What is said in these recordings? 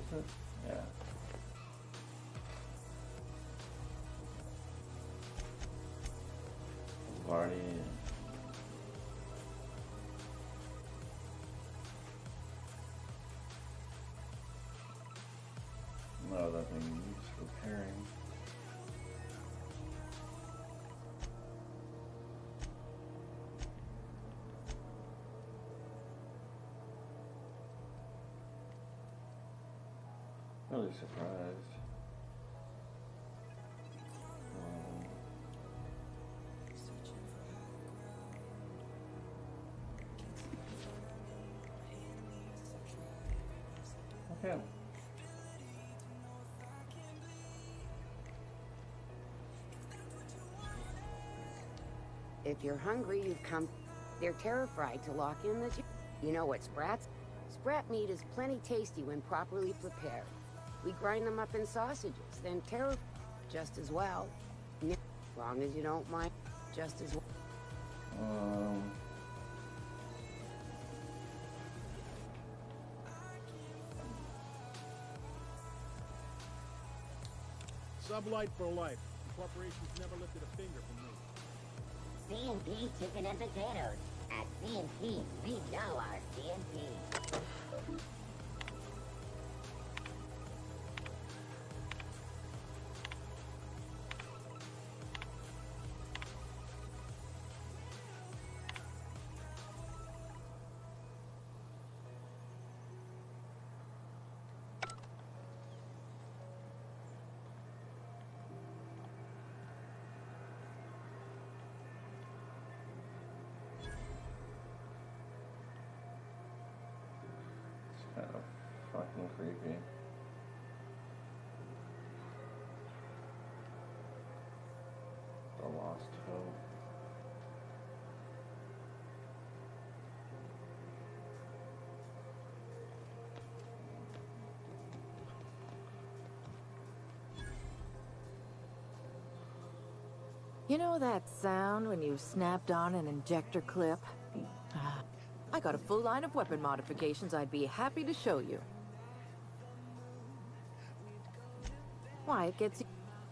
Is it? Yeah. Already. No, that thing needs repairing. Really surprised. Okay. If you're hungry, you've come. They're terrified to lock in the... You know what sprats? Sprat meat is plenty tasty when properly prepared. We grind them up in sausages, then just as well. As long as you don't mind, just as well. Sublight for life. The corporation's never lifted a finger from me. C&P chicken and potatoes. At C&P, we know our C&P. Kind of fucking creepy. The Lost Hope. You know that sound when you snapped on an injector clip? I got a full line of weapon modifications I'd be happy to show you. Why, it gets you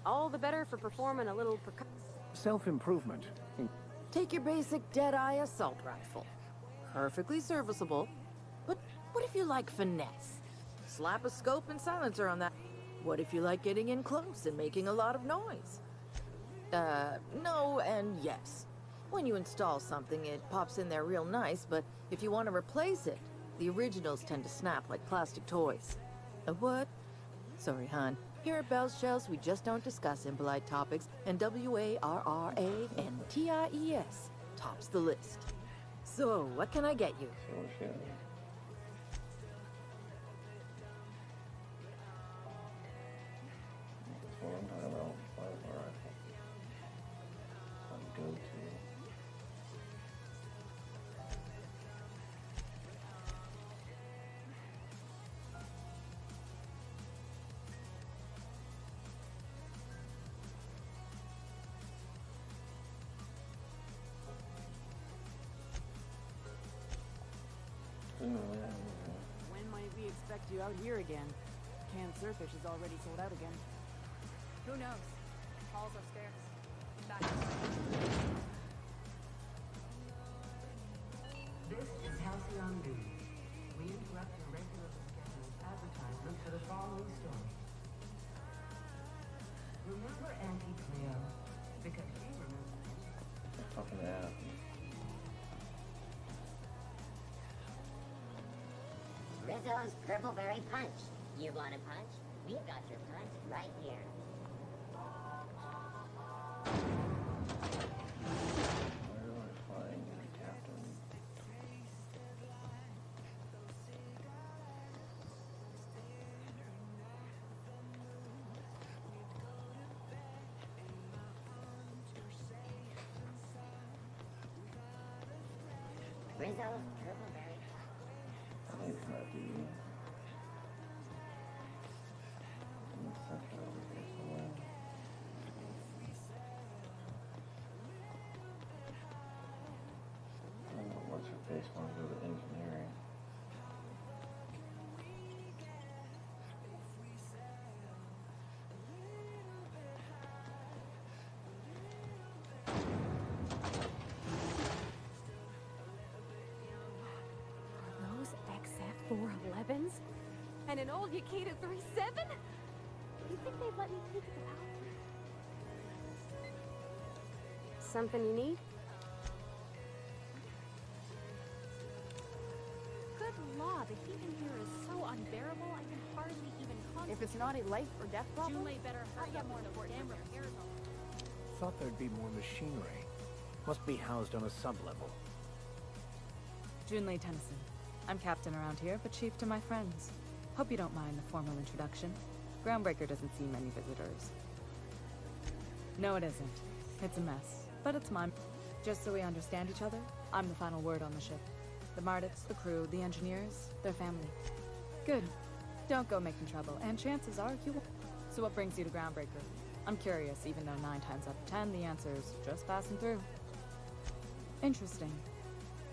all the better for performing a little self-improvement. Take your basic Deadeye assault rifle. Perfectly serviceable. But what if you like finesse? Slap a scope and silencer on that. What if you like getting in close and making a lot of noise? No and yes. When you install something, it pops in there real nice, but if you want to replace it, the originals tend to snap like plastic toys. A what? Sorry, hon. Here at Bell's Shells, we just don't discuss impolite topics, and WARRANTIES tops the list. So, what can I get you? So shit. That's what I'm talking about. Plasma rifle. My go-to. When might we expect you out here again? Canned surfish is already sold out again. Who knows? Hall's upstairs. Back. This is Halcyon B. We interrupt your regularly scheduled advertisement for the following story. Remember Auntie Cleo? Because she remembers. Fucking ass. Rizzo's Purpleberry Punch. You want a punch? We've got your punch right here. Where do I find the captain? Rizzo's Purpleberry Punch. I think it's might be in the center over here somewhere. I don't know what's her face want to go to engineering. 411s? And an old Yakita 37? Do you think they'd let me peek at the power? Something you need? Good law, the heat in here is so unbearable I can hardly even concentrate. If it's not a life or death problem, Junlei better hurry up more important damn repairs on. Thought there'd be more machinery. Must be housed on a sub-level. Junlei Tennyson. I'm captain around here, but chief to my friends. Hope you don't mind the formal introduction. Groundbreaker doesn't see many visitors. No, it isn't. It's a mess. But it's mine. Just so we understand each other, I'm the final word on the ship. The Mardits, the crew, the engineers, their family. Good. Don't go making trouble, and chances are you won't. So what brings you to Groundbreaker? I'm curious, even though 9 times out of 10 the answer's just passing through. Interesting.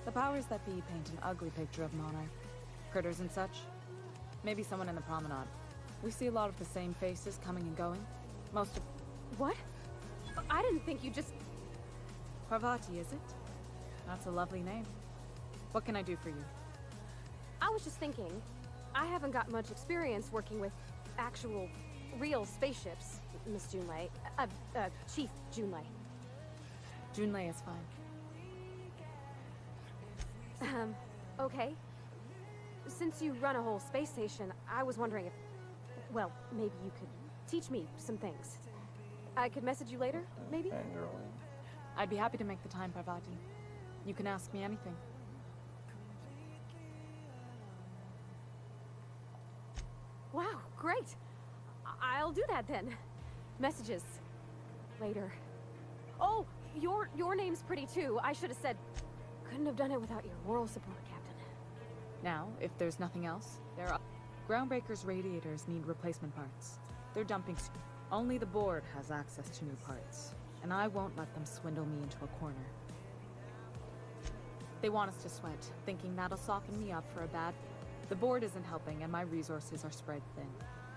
The powers that be paint an ugly picture of Monarch. Critters and such. Maybe someone in the promenade. We see a lot of the same faces coming and going. Most of... What? I didn't think you just... Parvati, is it? That's a lovely name. What can I do for you? I was just thinking, I haven't got much experience working with actual, real spaceships, Miss Junlei. Chief Junlei. Junlei is fine. Okay. Since you run a whole space station, I was wondering if... Well, maybe you could teach me some things. I could message you later, maybe? Fangirling. I'd be happy to make the time, Parvati. You can ask me anything. Wow, great! I'll do that then. Messages. Later. Oh, your name's pretty too. I should have said... Couldn't have done it without your moral support, Captain. Now, if there's nothing else, there are... Groundbreaker's radiators need replacement parts. They're dumping... Only the board has access to new parts, and I won't let them swindle me into a corner. They want us to sweat, thinking that'll soften me up for a bad... The board isn't helping, and my resources are spread thin.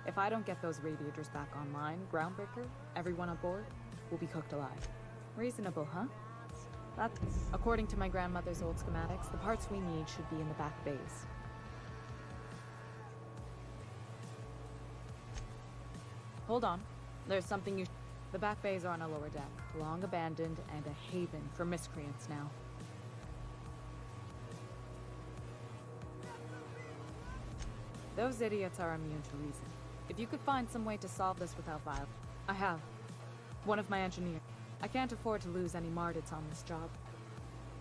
If I don't get those radiators back online, Groundbreaker, everyone aboard, will be cooked alive. Reasonable, huh? That's... According to my grandmother's old schematics, the parts we need should be in the back bays. Hold on. There's something you... The back bays are on a lower deck, long abandoned, and a haven for miscreants now. Those idiots are immune to reason. If you could find some way to solve this without violence... I have. One of my engineers. I can't afford to lose any Mardits on this job.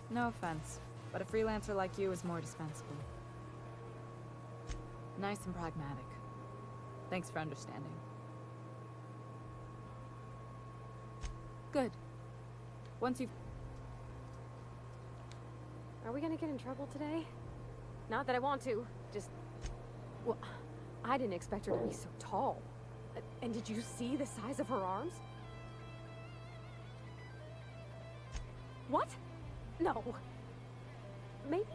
No offense, but a freelancer like you is more dispensable. Nice and pragmatic. Thanks for understanding. Good. Once you've... Are we gonna get in trouble today? Not that I want to, just... Well, I didn't expect her to be so tall. And did you see the size of her arms? What? No. Maybe?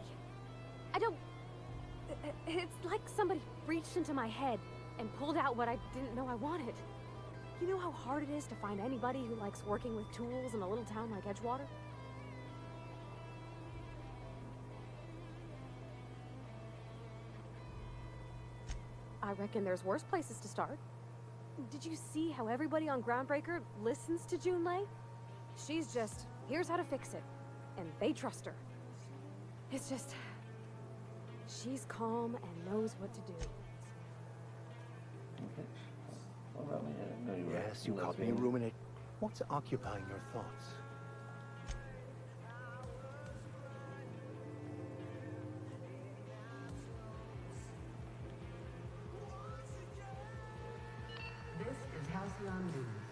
I don't... It's like somebody reached into my head and pulled out what I didn't know I wanted. You know how hard it is to find anybody who likes working with tools in a little town like Edgewater? I reckon there's worse places to start. Did you see how everybody on Groundbreaker listens to Junlei? She's just, here's how to fix it. And they trust her. It's just... She's calm and knows what to do. Okay. What about me? I didn't know you were... Yes, you caught me ruminate. What's occupying your thoughts? This is Halcyon News.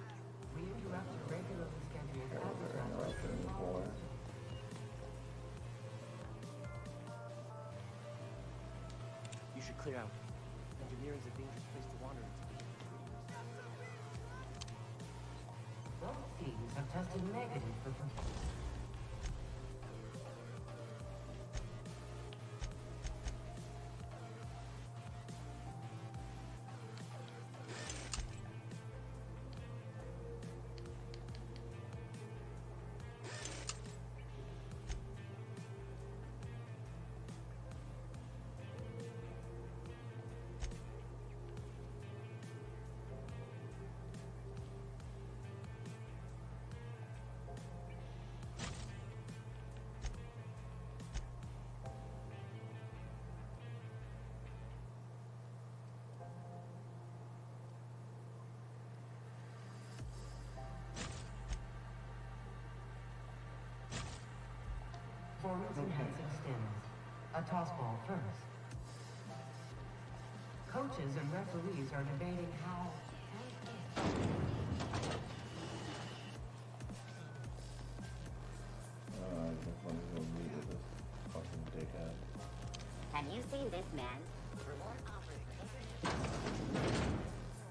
We interrupt your regularly scheduled advertising. You should clear out. Engineering's a dangerous place to wander into. Both teams have tested negative for... a toss ball first. Coaches and referees are debating how... I just want to go meet with this fucking dickhead. Have you seen this man? Reward offered.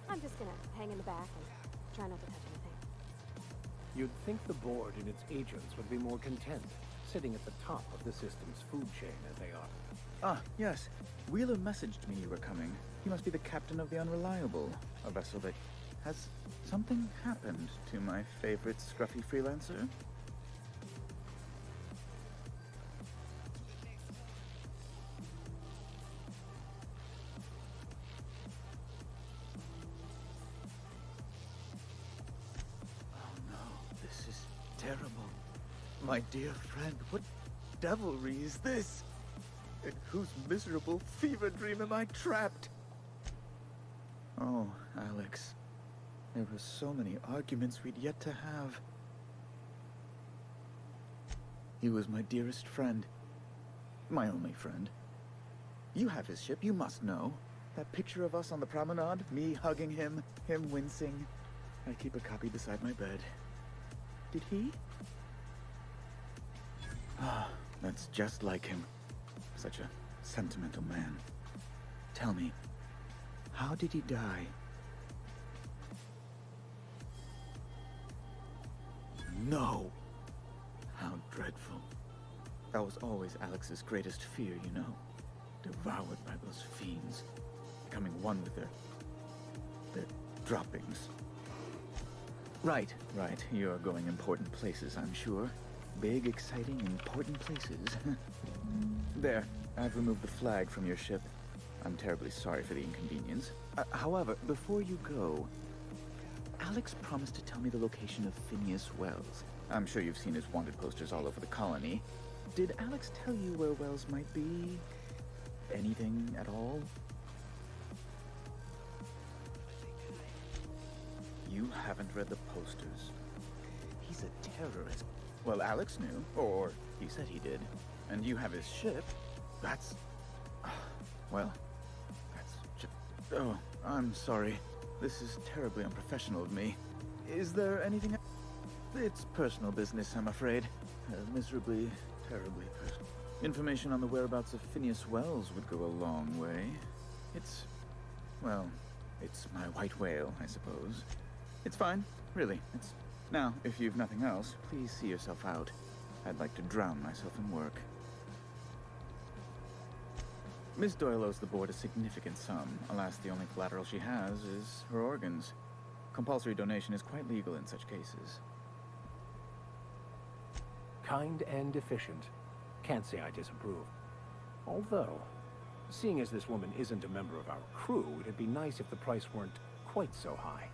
I'm just gonna hang in the back and try not to touch anything. You'd think the board and its agents would be more content, sitting at the top of the system's food chain as they are. Ah, yes. Wheeler messaged me you were coming. He must be the captain of the Unreliable, a vessel that... Has something happened to my favorite scruffy freelancer? Oh no, this is terrible. My dear friend, what devilry is this? In whose miserable fever dream am I trapped? Oh, Alex. There were so many arguments we'd yet to have. He was my dearest friend. My only friend. You have his ship, you must know. That picture of us on the promenade, me hugging him, him wincing. I keep a copy beside my bed. Did he? Ah, that's just like him. Such a sentimental man. Tell me, how did he die? No! How dreadful. That was always Alex's greatest fear, you know. Devoured by those fiends. Becoming one with their droppings. Right. You're going important places, I'm sure. Big, exciting, important places. There, I've removed the flag from your ship. I'm terribly sorry for the inconvenience. However, before you go, Alex promised to tell me the location of Phineas Wells. I'm sure you've seen his wanted posters all over the colony. Did Alex tell you where Wells might be? Anything at all? You haven't read the posters. He's a terrorist. Well, Alex knew, or he said he did. And you have his ship. That's... well, that's just... Oh, I'm sorry. This is terribly unprofessional of me. Is there anything else? It's personal business, I'm afraid. Miserably, terribly personal. Information on the whereabouts of Phineas Wells would go a long way. It's... well, it's my white whale, I suppose. It's fine, really. It's... Now, if you've nothing else, please see yourself out. I'd like to drown myself in work. Miss Doyle owes the board a significant sum. Alas, the only collateral she has is her organs. Compulsory donation is quite legal in such cases. Kind and efficient. Can't say I disapprove. Although, seeing as this woman isn't a member of our crew, it'd be nice if the price weren't quite so high.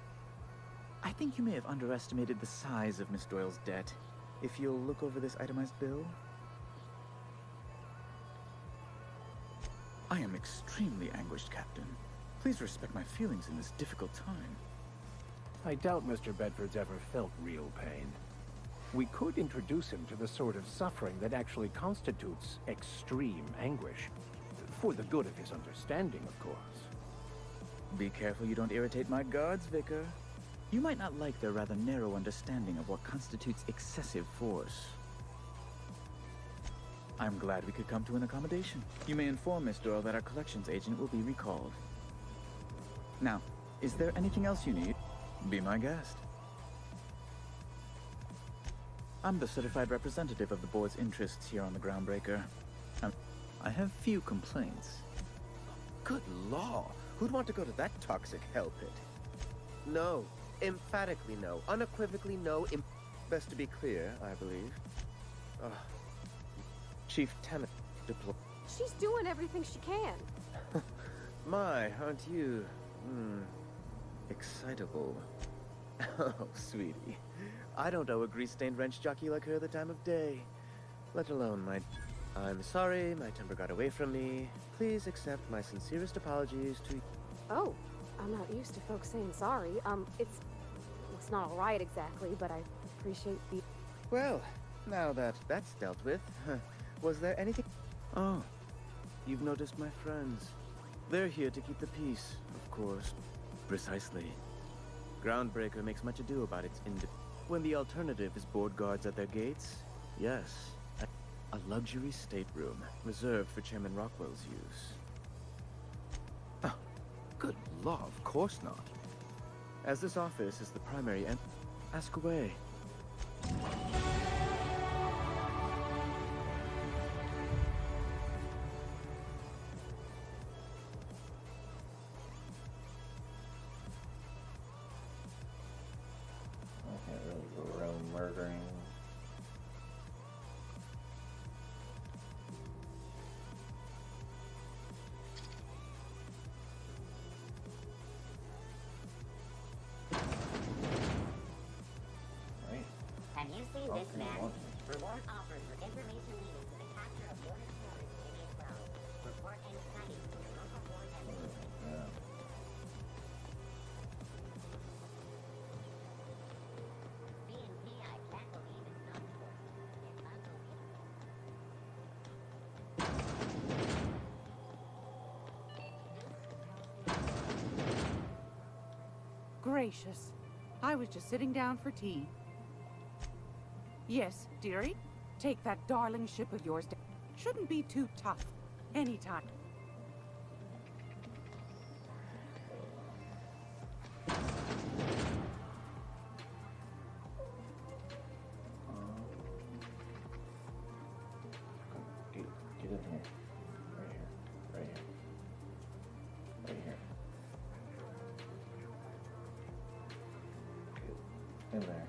I think you may have underestimated the size of Miss Doyle's debt. If you'll look over this itemized bill. I am extremely anguished, Captain. Please respect my feelings in this difficult time. I doubt Mr. Bedford's ever felt real pain. We could introduce him to the sort of suffering that actually constitutes extreme anguish. For the good of his understanding, of course. Be careful you don't irritate my guards, Vicar. You might not like their rather narrow understanding of what constitutes excessive force. I'm glad we could come to an accommodation. You may inform Miss Doyle that our collections agent will be recalled. Now, is there anything else you need? Be my guest. I'm the certified representative of the board's interests here on the Groundbreaker. I have few complaints. Good law! Who'd want to go to that toxic hell pit? No. Emphatically no. Unequivocally no. Best to be clear, I believe. Chief Tenant deployed. She's doing everything she can. My, aren't you... excitable. Oh, sweetie. I don't owe a grease-stained wrench jockey like her the time of day. Let alone my... I'm sorry, my temper got away from me. Please accept my sincerest apologies to... Oh, I'm not used to folks saying sorry. It's not all right exactly, but I appreciate the... Well, now that that's dealt with, was there anything... Oh, You've noticed my friends. They're here to keep the peace, of course. Precisely. Groundbreaker makes much ado about its when the alternative is board guards at their gates, yes, a luxury stateroom reserved for Chairman Rockwell's use. Oh, good law, of course not. As this office is the primary ask away. I can't really go around murdering. Right. Have you seen Oh, this come man? on. Reward offered for information leading to the capture of border smugglers in Area 12. Report any sightings from your local board evidence. Yeah. B&P, I can't believe it's not enforced. It's unbelievable. Gracious. I was just sitting down for tea. Yes, dearie. Take that darling ship of yours down. Shouldn't be too tough. Anytime. Get in here. Right here. Right here. Right here. Get in there.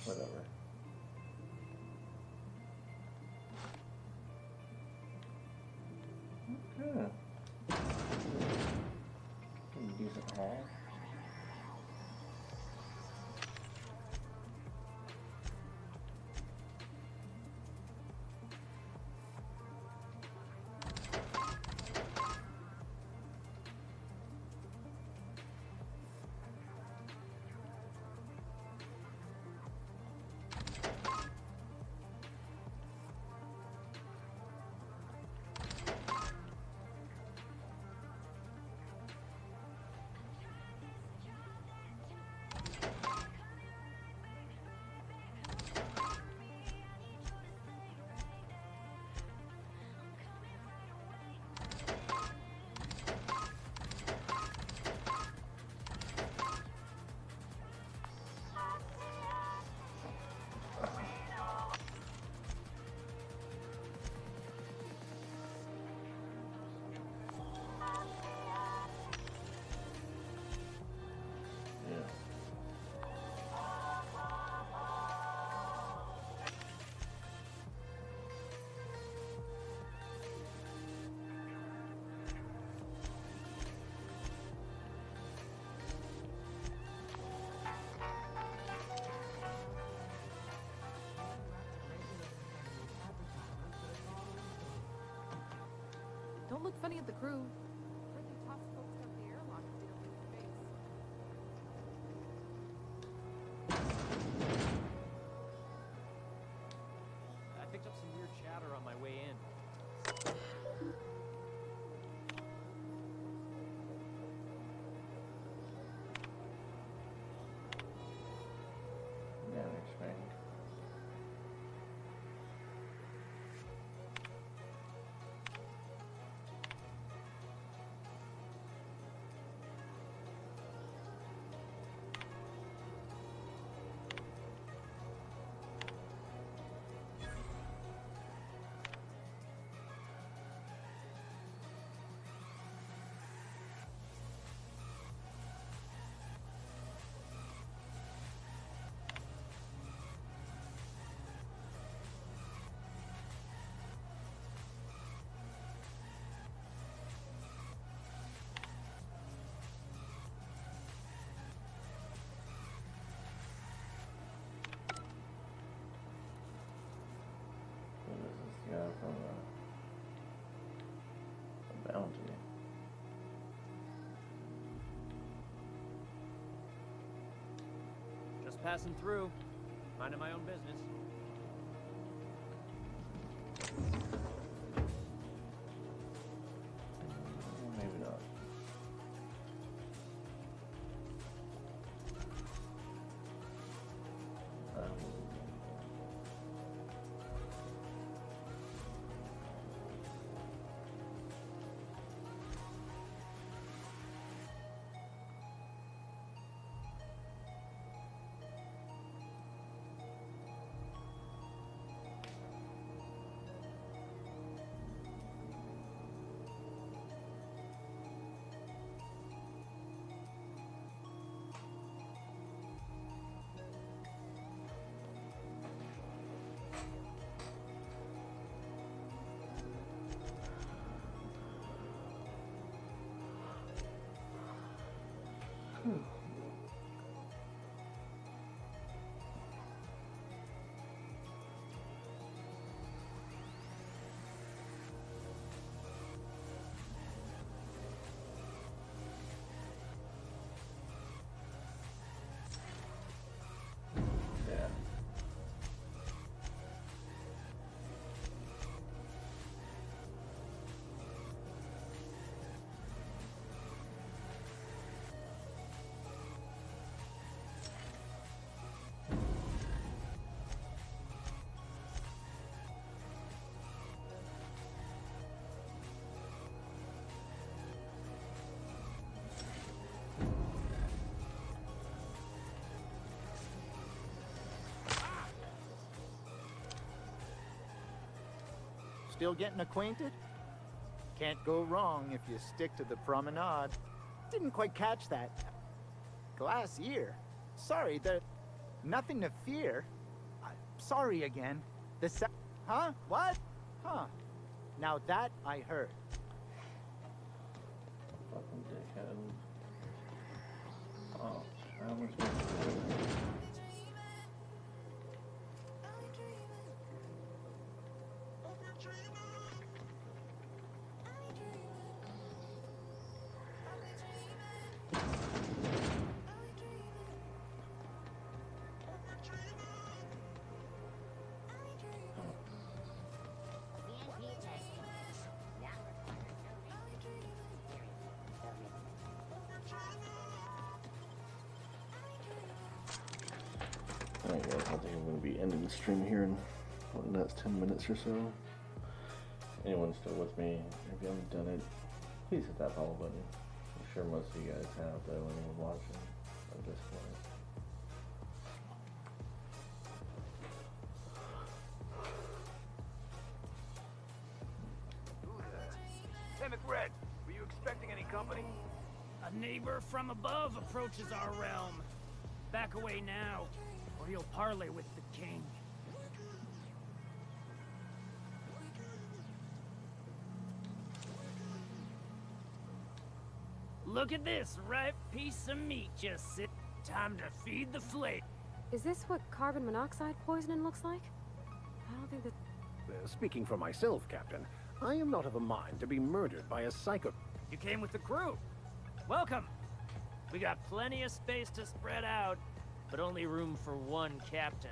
Whatever. Okay. Pretty decent haul. Don't look funny at the crew. Pretty tough folks have the airlock if they don't like your face. I picked up some weird chatter on my way in. Yeah, from a bounty. Just passing through. Minding my own business. Maybe not. Still getting acquainted? Can't go wrong if you stick to the promenade. Didn't quite catch that. Glass ear? Sorry, nothing to fear. Sorry again. Huh? What? Huh. Now that I heard. Fucking dickhead. Oh, how am I supposed to do it? Alright guys, I think I'm going to be ending the stream here in the next 10 minutes or so. Anyone still with me, if you haven't done it, please hit that follow button. I'm sure most of you guys have, though, anyone watching at this point. Hey, McRed, were you expecting any company? A neighbor from above approaches our realm. Back away now, or you'll parley with the king. Look at this ripe piece of meat just sit. Time to feed the flame. Is this what carbon monoxide poisoning looks like? I don't think that... Speaking for myself, Captain, I am not of a mind to be murdered by a psycho... You came with the crew. Welcome. We got plenty of space to spread out, but only room for one captain.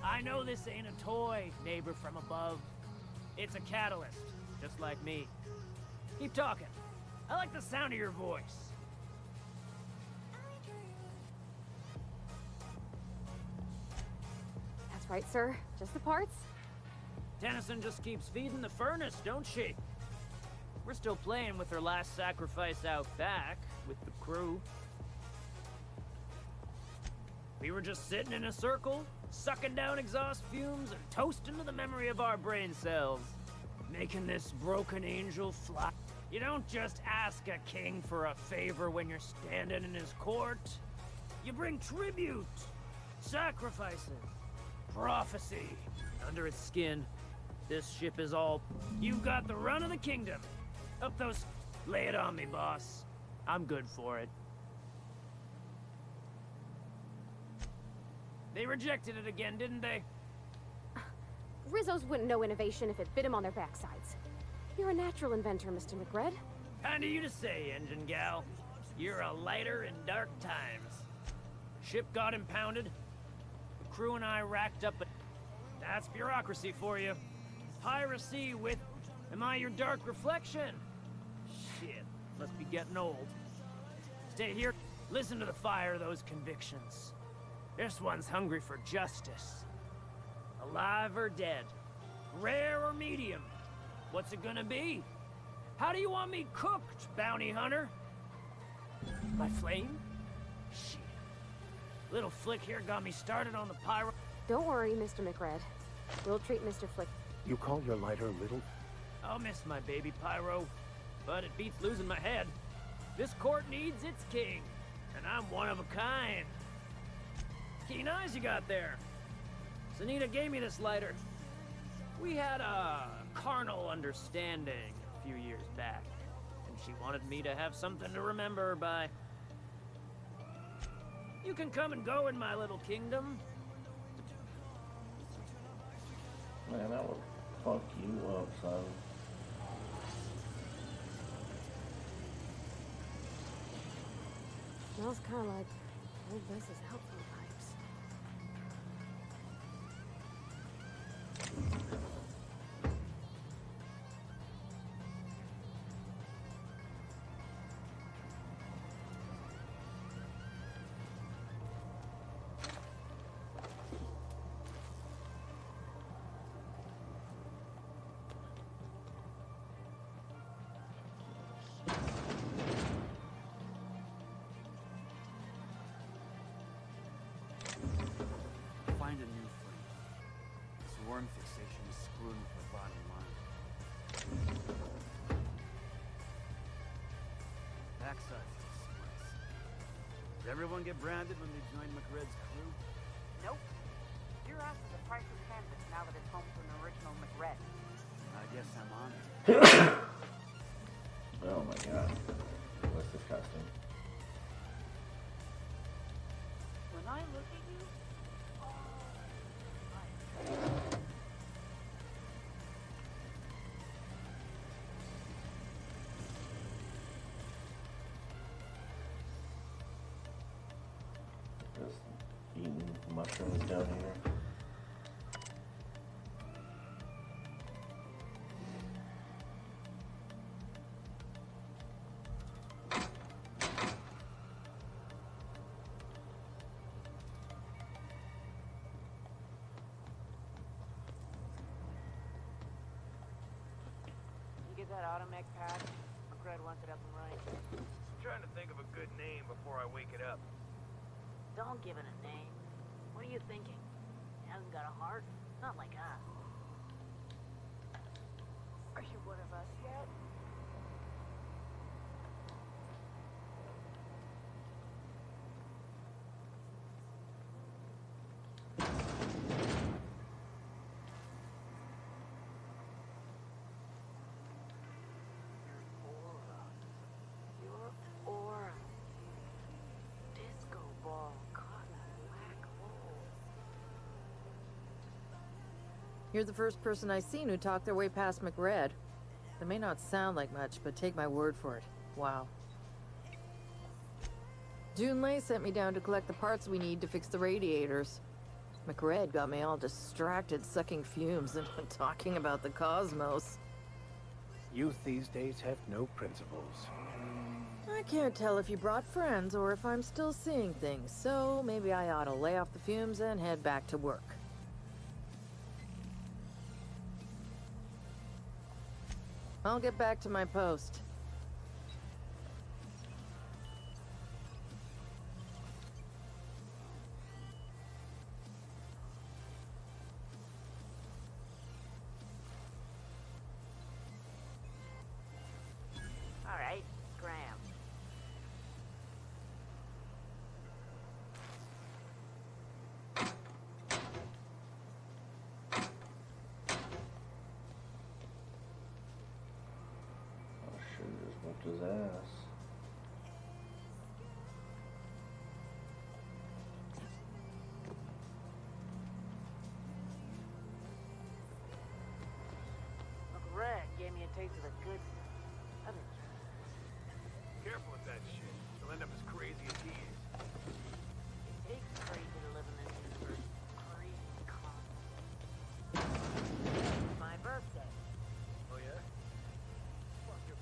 I know this ain't a toy, neighbor from above. It's a catalyst, just like me. Keep talking. I like the sound of your voice. That's right, sir. Just the parts. Tennyson just keeps feeding the furnace, don't she? We're still playing with her last sacrifice out back, with the crew. We were just sitting in a circle, sucking down exhaust fumes and toasting to the memory of our brain cells. Making this broken angel fly. You don't just ask a king for a favor when you're standing in his court. You bring tribute, sacrifices, prophecy. Under its skin, this ship is all... You've got the run of the kingdom. Up those... Lay it on me, boss. I'm good for it. They rejected it again, didn't they? Rizzos wouldn't know innovation if it bit him on their backsides. You're a natural inventor, Mr. McRed. Kind of you to say, engine gal. You're a lighter in dark times. Ship got impounded. The crew and I racked up a... That's bureaucracy for you. Piracy with... Am I your dark reflection? Shit, must be getting old. Stay here, listen to the fire of those convictions. This one's hungry for justice. Alive or dead? Rare or medium? What's it gonna be? How do you want me cooked, bounty hunter? By flame? Shit. Little Flick here got me started on the pyro... Don't worry, Mr. McRed. We'll treat Mr. Flick. You call your lighter little? I'll miss my baby pyro, but it beats losing my head. This court needs its king, and I'm one of a kind. Keen eyes you got there. Sunita gave me this lighter. We had a carnal understanding a few years back, and she wanted me to have something to remember her by. You can come and go in my little kingdom. Man, that would fuck you up, son. Smells kind of like old Bess's outflow pipes. Find a new flame. This worm fixation is screwing with my bottom line. Backside feels splice. Did everyone get branded when they joined McRed's crew? Nope. Your ass is a priceless canvas now that it's home to an original McRed. I guess I'm on it. Oh my god. That's disgusting. When I look at you, Just eating mushrooms down here. you get that automech pad? McRed wants it up and running. I'm trying to think of a good name before I wake it up. Don't give it a name. What are you thinking? It hasn't got a heart? Not like us. Are you one of us yet? Your aura. Disco ball caught in a black hole. You're the first person I've seen who talked their way past McRed. That may not sound like much, but take my word for it. Wow. Junlei sent me down to collect the parts we need to fix the radiators. McRed got me all distracted sucking fumes and talking about the cosmos. Youth these days have no principles. I can't tell if you brought friends or if I'm still seeing things, so maybe I ought to lay off the fumes and head back to work. I'll get back to my post. All right, Graham. Oh shit, just whooped his ass. taste of the good stuff. Other Careful with that shit. You'll end up as crazy as he is. It takes crazy to live in this universe. Crazy con. It's my birthday. Oh yeah? Fuck your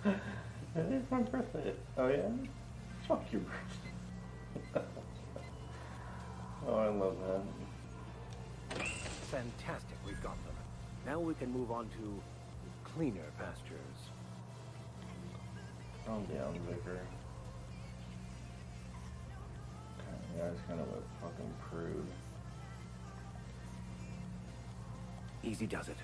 birthday. It is my birthday. Oh yeah? Fuck your birthday. Oh, I love that. Fantastic, we've got them. Now we can move on to cleaner pastures. Calm down, Vicar. Yeah, it's kind of a fucking prude. Easy does it.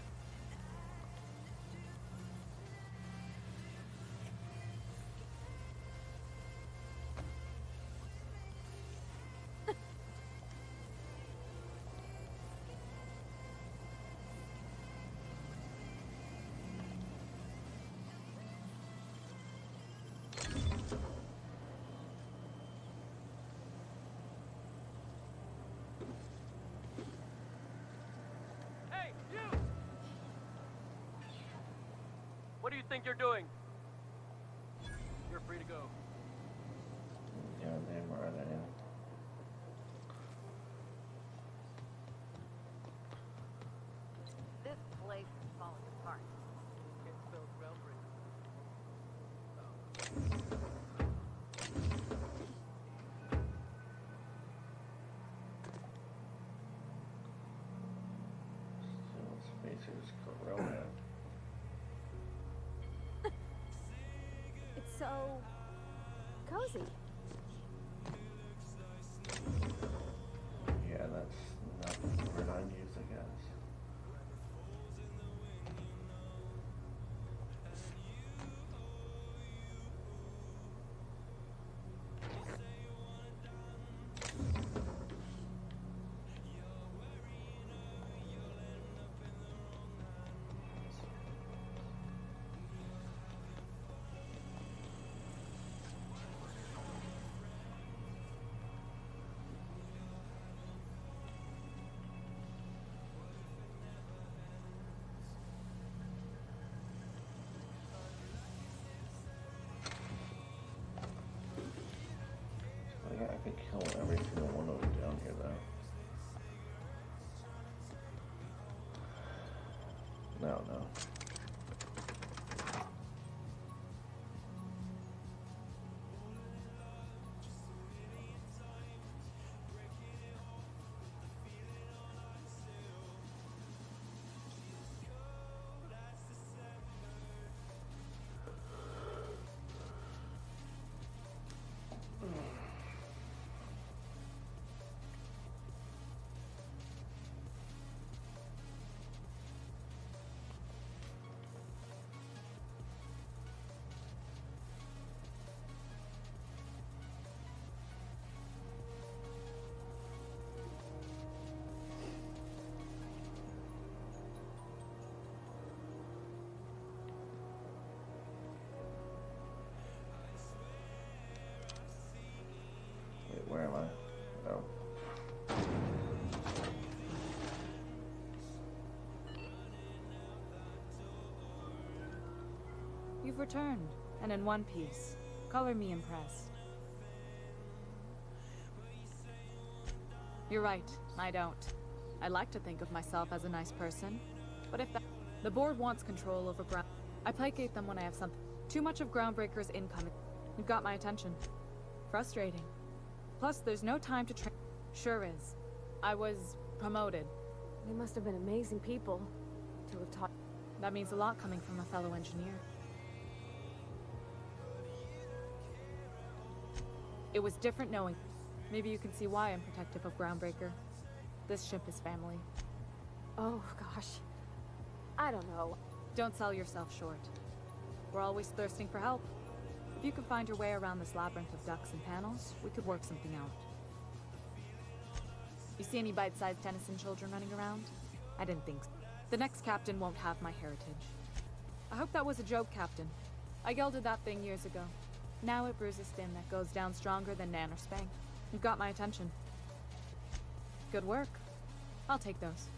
Hey, you! What do you think you're doing? You're free to go. Yeah, damn right I am. This place is falling apart. Can't spell groundbreaker. Still Spacers Corona. It's so cozy. Yeah, that's not the word I'd use, I guess. I could kill every single one of them down here, though. No. Wait, where am I? Oh. You've returned, and in one piece. Color me impressed. You're right, I don't. I like to think of myself as a nice person, but if the board wants control over ground, I placate them when I have something. Too much of Groundbreaker's income. You've got my attention. Frustrating. Plus, there's no time to train. Sure is. I was promoted. They must have been amazing people to have taught. That means a lot coming from a fellow engineer. It was different knowing. Maybe you can see why I'm protective of Groundbreaker. This ship is family. Oh, gosh. I don't know. Don't sell yourself short. We're always thirsting for help. If you could find your way around this labyrinth of ducts and panels, we could work something out. You see any bite-sized Tennyson children running around? I didn't think so. The next captain won't have my heritage. I hope that was a joke, Captain. I gelded that thing years ago. Now it bruises thin that goes down stronger than Nan or Spank. You've got my attention. Good work. I'll take those.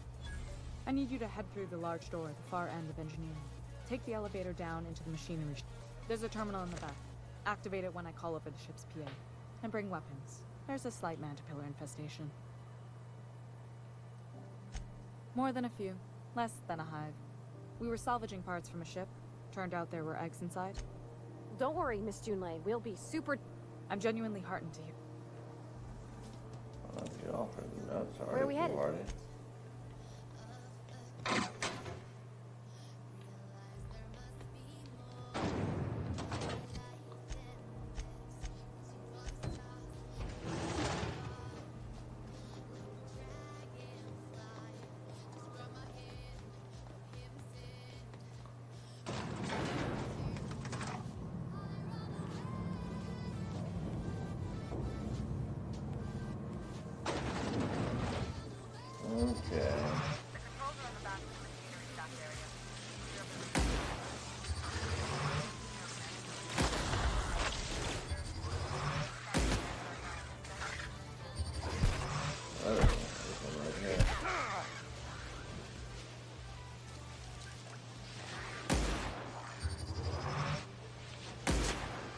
I need you to head through the large door at the far end of engineering. Take the elevator down into the machinery. There's a terminal in the back. Activate it when I call over the ship's PA. And bring weapons. There's a slight mantipillar infestation. More than a few. Less than a hive. We were salvaging parts from a ship. Turned out there were eggs inside. Don't worry, Miss Junlei. We'll be super... I'm genuinely heartened to hear. Where are we headed?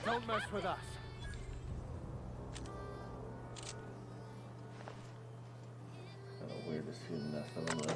Don't mess with us. Kind of weird to see the nest of them there.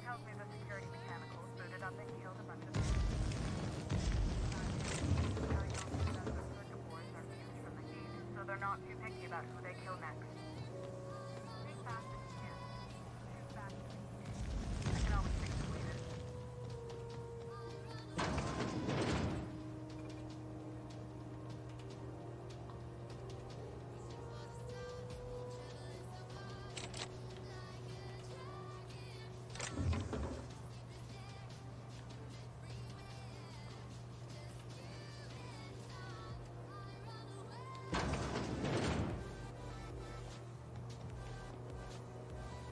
Tells me the security mechanicals booted up and killed a bunch of circuit boards are fused from the heat, so they're not too picky about who they kill next. Think fast if you can. Too fast if you can. I can always fix it later.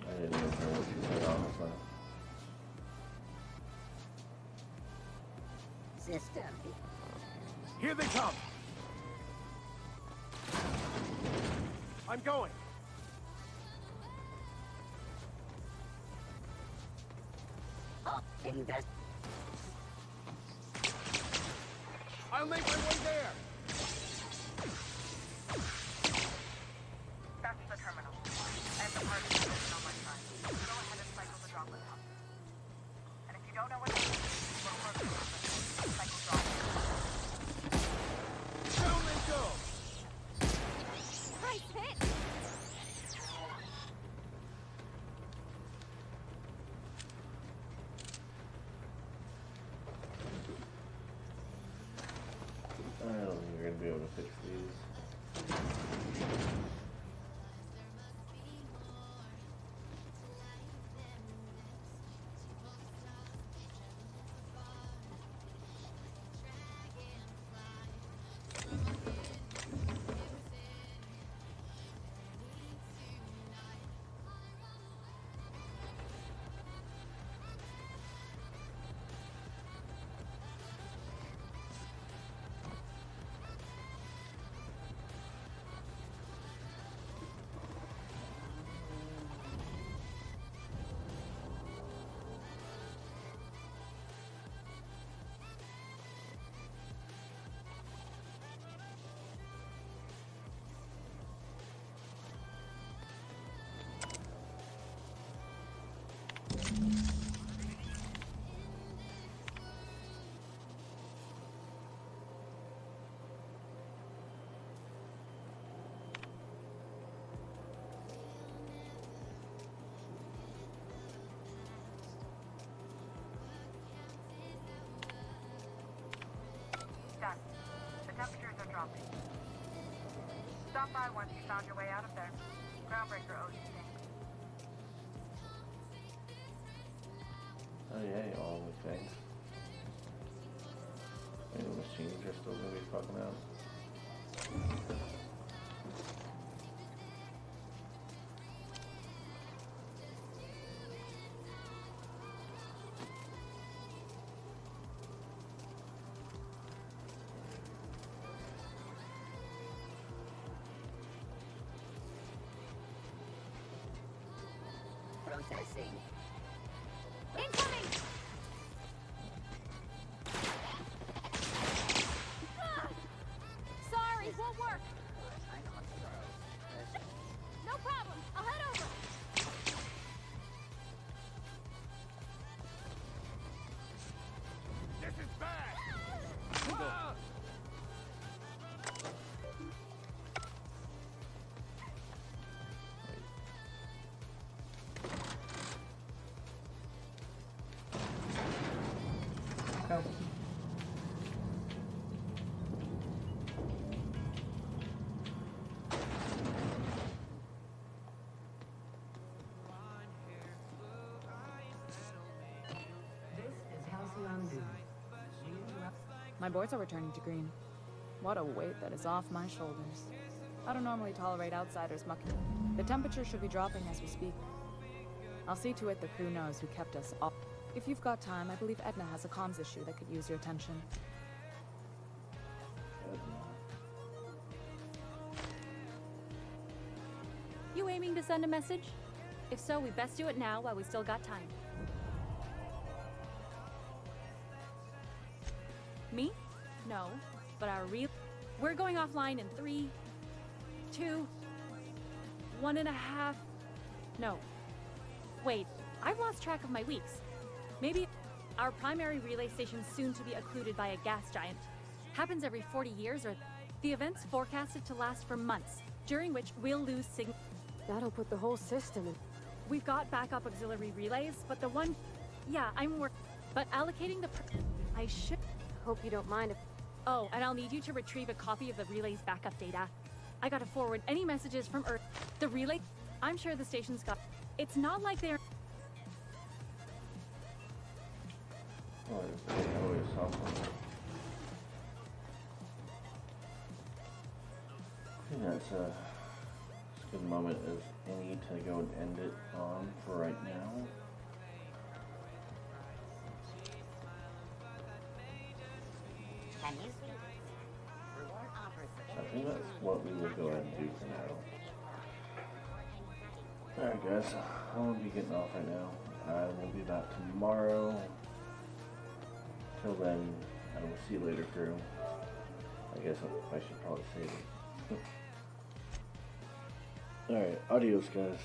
I didn't even hear what she said, honestly. System. Here they come. I'm going. Invest. I'll make my way there. That's the terminal. I have the part of the mission on my side. Go ahead and cycle the droplet hub. And if you don't know what to do, look for the droplet. Cycle droplet. Down they go. Nice hit! I don't think you're gonna be able to fix these. stop by once you found your way out of there. Groundbreaker owes you thanks. Oh yeah, all the things. And the machines are still gonna be fucking out. Processing. Incoming! Ah! Sorry, won't work. No problem. I'll head over. This is bad! Ah! This is Halcyon Zoo. We interrupt. My boards are returning to green. What a weight that is off my shoulders. I don't normally tolerate outsiders mucking. The temperature should be dropping as we speak. I'll see to it the crew knows who kept us up. If you've got time, I believe Edna has a comms issue that could use your attention. You aiming to send a message? If so, we best do it now while we still got time. Me? No, but our real... We're going offline in 3, 2, 1.5... No. Wait, I've lost track of my weeks. Maybe our primary relay station soon to be occluded by a gas giant. Happens every 40 years, or the event's forecasted to last for months, during which we'll lose signal. That'll put the whole system in. We've got backup auxiliary relays, but the one... Yeah, I'm working. But allocating the... I should... Hope you don't mind if... Oh, and I'll need you to retrieve a copy of the relay's backup data. I gotta forward any messages from Earth. The relay... I'm sure the station's got... It's not like they're... Oh, it's always something. I think that's a good moment as any to go and end it on for right now. Can you see this? Reward offers for I think that's what we will go ahead and do for now. Alright guys, I'm going to be getting off right now. I will be back tomorrow. Till then, I will see you later, crew. I guess I should probably save it. Alright, adios guys.